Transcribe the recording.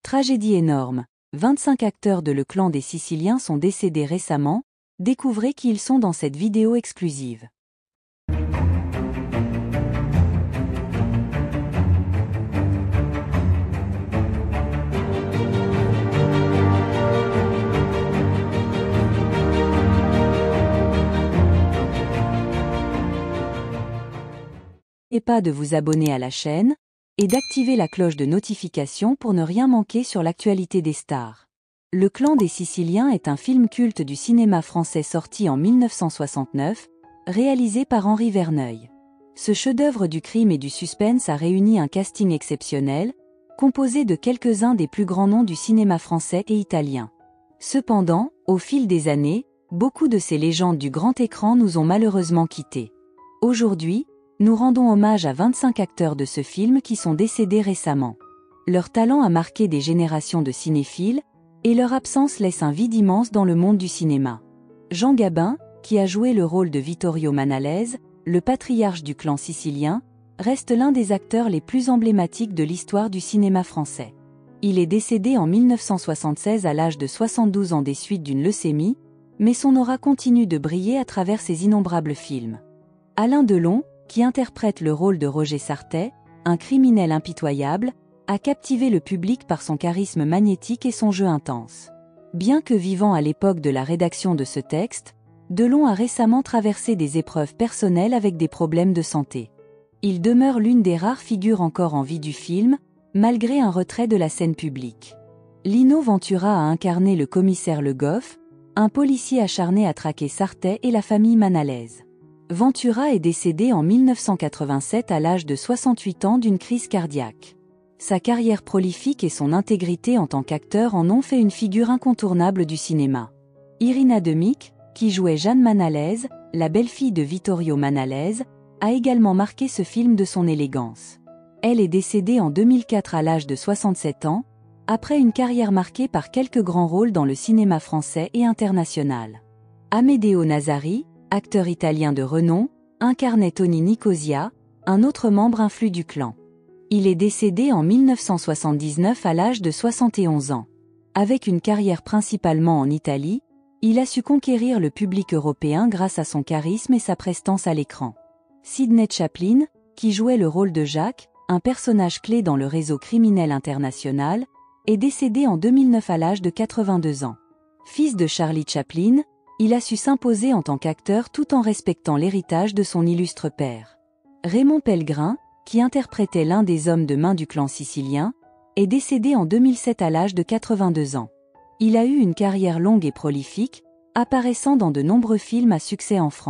Tragédie énorme, 25 acteurs de Le Clan des Siciliens sont décédés récemment, découvrez qui ils sont dans cette vidéo exclusive. Et pas de vous abonner à la chaîne, et d'activer la cloche de notification pour ne rien manquer sur l'actualité des stars. Le Clan des Siciliens est un film culte du cinéma français sorti en 1969, réalisé par Henri Verneuil. Ce chef-d'œuvre du crime et du suspense a réuni un casting exceptionnel, composé de quelques-uns des plus grands noms du cinéma français et italien. Cependant, au fil des années, beaucoup de ces légendes du grand écran nous ont malheureusement quittés. Aujourd'hui, nous rendons hommage à 25 acteurs de ce film qui sont décédés récemment. Leur talent a marqué des générations de cinéphiles, et leur absence laisse un vide immense dans le monde du cinéma. Jean Gabin, qui a joué le rôle de Vittorio Manalese, le patriarche du clan sicilien, reste l'un des acteurs les plus emblématiques de l'histoire du cinéma français. Il est décédé en 1976 à l'âge de 72 ans des suites d'une leucémie, mais son aura continue de briller à travers ses innombrables films. Alain Delon, qui interprète le rôle de Roger Sartet, un criminel impitoyable, a captivé le public par son charisme magnétique et son jeu intense. Bien que vivant à l'époque de la rédaction de ce texte, Delon a récemment traversé des épreuves personnelles avec des problèmes de santé. Il demeure l'une des rares figures encore en vie du film, malgré un retrait de la scène publique. Lino Ventura a incarné le commissaire Le Goff, un policier acharné à traquer Sartet et la famille Manalese. Ventura est décédé en 1987 à l'âge de 68 ans d'une crise cardiaque. Sa carrière prolifique et son intégrité en tant qu'acteur en ont fait une figure incontournable du cinéma. Irina Demic, qui jouait Jeanne Manalese, la belle-fille de Vittorio Manalese, a également marqué ce film de son élégance. Elle est décédée en 2004 à l'âge de 67 ans, après une carrière marquée par quelques grands rôles dans le cinéma français et international. Amedeo Nazari, acteur italien de renom, incarnait Tony Nicosia, un autre membre influent du clan. Il est décédé en 1979 à l'âge de 71 ans. Avec une carrière principalement en Italie, il a su conquérir le public européen grâce à son charisme et sa prestance à l'écran. Sidney Chaplin, qui jouait le rôle de Jacques, un personnage clé dans le réseau criminel international, est décédé en 2009 à l'âge de 82 ans. Fils de Charlie Chaplin, il a su s'imposer en tant qu'acteur tout en respectant l'héritage de son illustre père. Raymond Pellegrin, qui interprétait l'un des hommes de main du clan sicilien, est décédé en 2007 à l'âge de 82 ans. Il a eu une carrière longue et prolifique, apparaissant dans de nombreux films à succès en France.